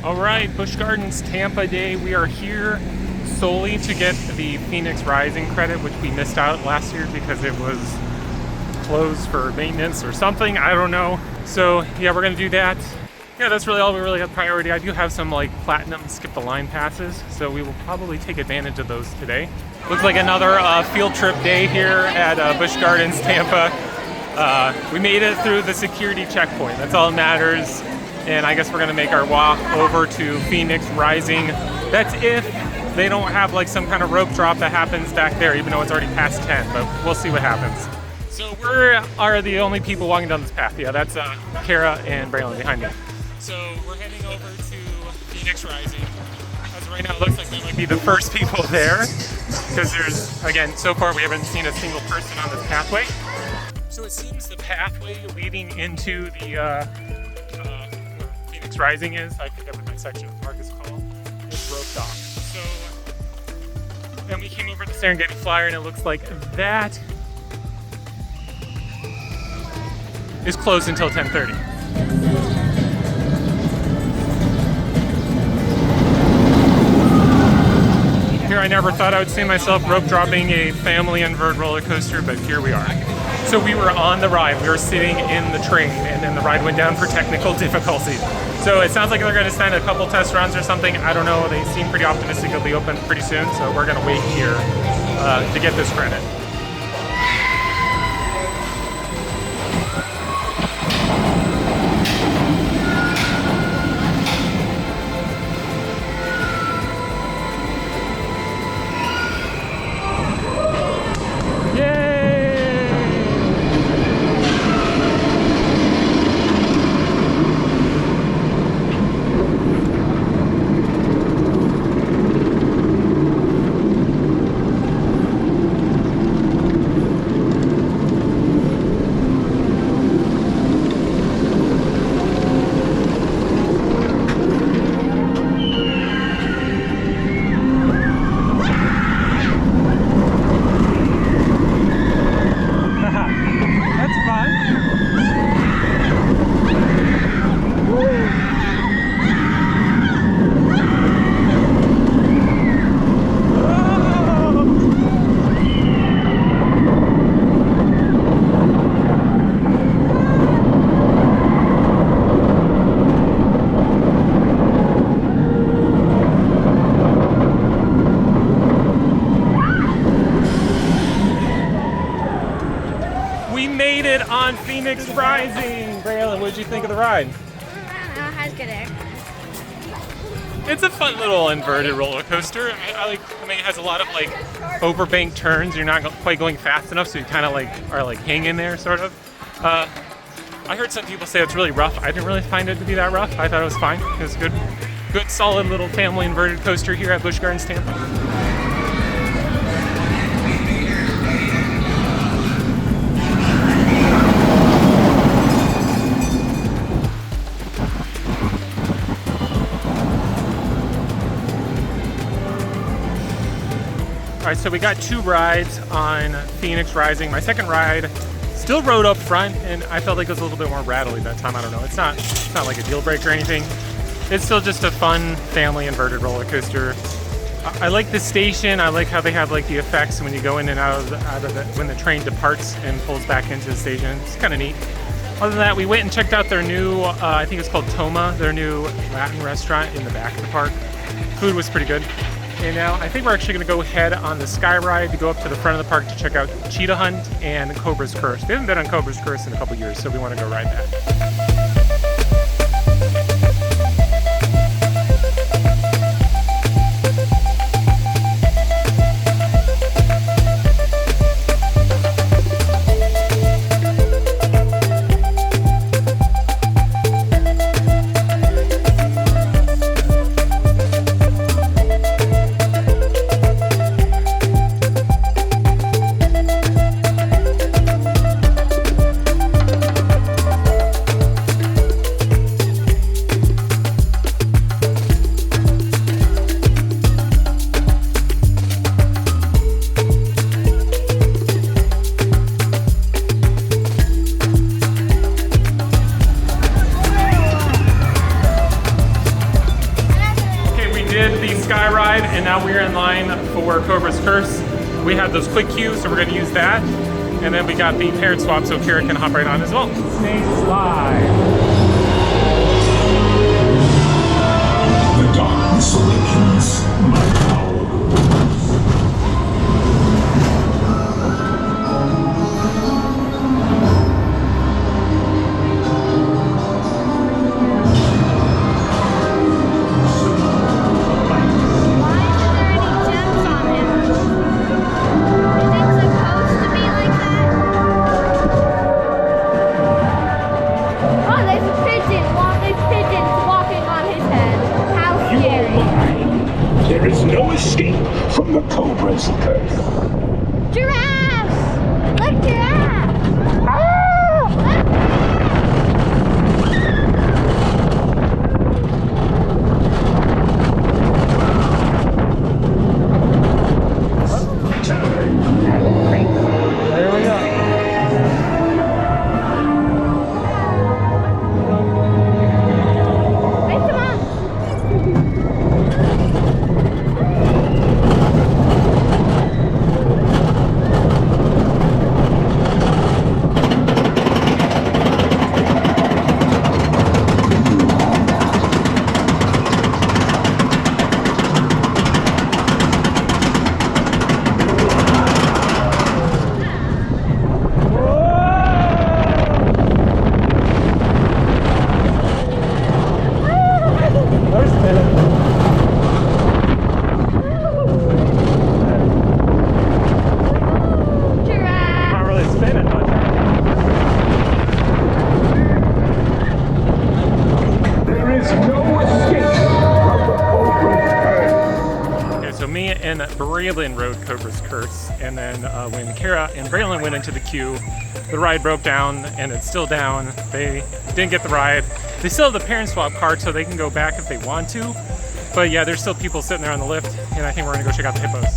All right, Busch Gardens Tampa Day. We are here solely to get the Phoenix Rising credit, which we missed out last year because it was closed for maintenance or something. I don't know. So yeah, we're gonna do that. Yeah, that's really all we really have priority. I do have some like platinum skip the line passes, so we will probably take advantage of those today. Looks like another field trip day here at Busch Gardens Tampa. We made it through the security checkpoint. That's all that matters. And I guess we're gonna make our walk over to Phoenix Rising. That's if they don't have like some kind of rope drop that happens back there, even though it's already past 10, but we'll see what happens. So we are the only people walking down this path. Yeah, that's Kara and Braylon behind me. So we're heading over to Phoenix Rising. As of right now, it looks like we might be the first people there, because there's, again, so far we haven't seen a single person on this pathway. So it seems the pathway leading into the Phoenix Rising is, I forget what my section of the park is called, is roped off. So then we came over to the Serengeti Flyer, and it looks like that is closed until 10:30. Here, I never thought I would see myself rope dropping a family invert roller coaster, but here we are. So we were on the ride, we were sitting in the train, and then the ride went down for technical difficulties. So it sounds like they're going to send a couple test runs or something. I don't know, they seem pretty optimistic it'll be open pretty soon, so we're going to wait here to get this credit. On Phoenix Rising. Braylon, what did you think of the ride? I don't know, it has good air. It's a fun little inverted roller coaster. I mean, it has a lot of like overbanked turns. You're not quite going fast enough, so you kind of like are like hanging there, sort of. I heard some people say it's really rough. I didn't really find it to be that rough. I thought it was fine. It was a good, solid little family inverted coaster here at Busch Gardens Tampa. All right, so we got two rides on Phoenix Rising. My second ride still rode up front, and I felt like it was a little bit more rattly that time. I don't know. It's not like a deal breaker or anything. It's still just a fun family inverted roller coaster. I like the station. I like how they have like the effects when you go in and out of the when the train departs and pulls back into the station. It's kind of neat. Other than that, we went and checked out their new, I think it's called Toma, their new Latin restaurant in the back of the park. Food was pretty good. And now I think we're actually going to go ahead on the Sky Ride to go up to the front of the park to check out Cheetah Hunt and Cobra's Curse. We haven't been on Cobra's Curse in a couple years, so we want to go ride that. now we're in line for Cobra's Curse. We have those quick queues, so we're going to use that. And then we got the parent swap, so Kara can hop right on as well. Snakes live. The darkness awakens my power. There is no escape from the Cobra's curse. Giraffes! Look, giraffes! Oh! There we go. Wait, come on! And Braylon rode Cobra's Curse, and then when Kara and Braylon went into the queue, the ride broke down, and it's still down. They didn't get the ride. They still have the parent swap card, so they can go back if they want to. But yeah, there's still people sitting there on the lift, and I think we're gonna go check out the hippos.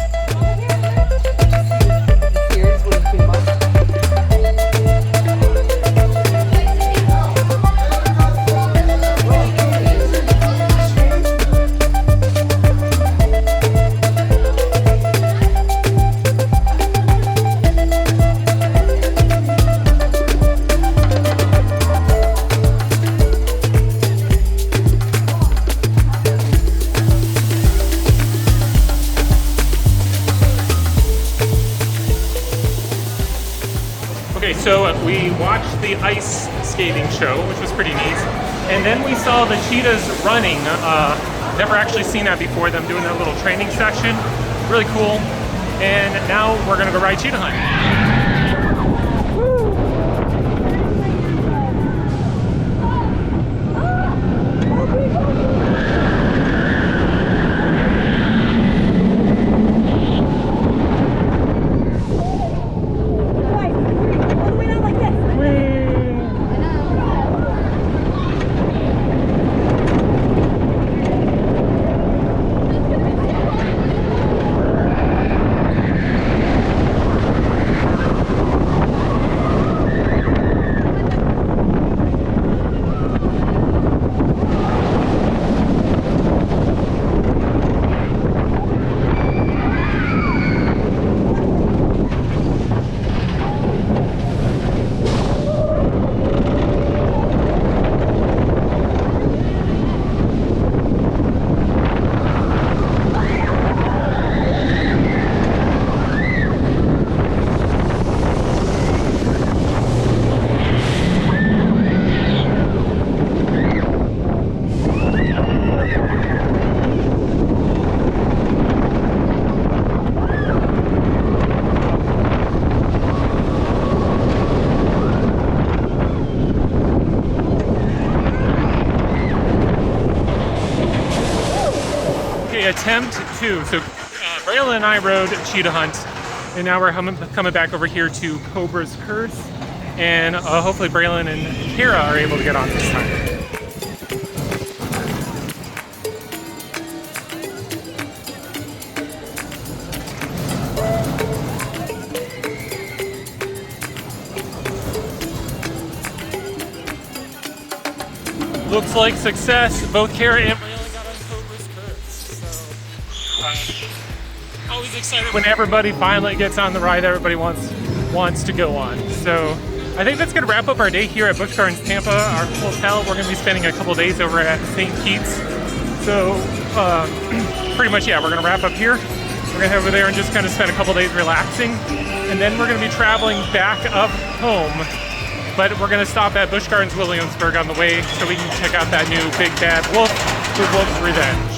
Okay, so we watched the ice skating show, which was pretty neat. And then we saw the cheetahs running. Never actually seen that before, them doing their little training session. Really cool. And now we're gonna go ride cheetah hunt. Attempt two. So Braylon and I rode cheetah hunt, and now we're coming back over here to Cobra's Curse, and hopefully Braylon and Kara are able to get on this time. Looks like success. Both Kara and Braylon got on Cobra's Curse. So, excited when everybody finally gets on the ride everybody wants to go on. So I think that's gonna wrap up our day here at Busch Gardens Tampa, our hotel. We're gonna be spending a couple days over at St. Kitts. So pretty much, yeah, we're gonna wrap up here. We're gonna head over there and just kind of spend a couple days relaxing. And then we're gonna be traveling back up home. But we're gonna stop at Busch Gardens Williamsburg on the way so we can check out that new Big Bad Wolf for Wolf's Revenge.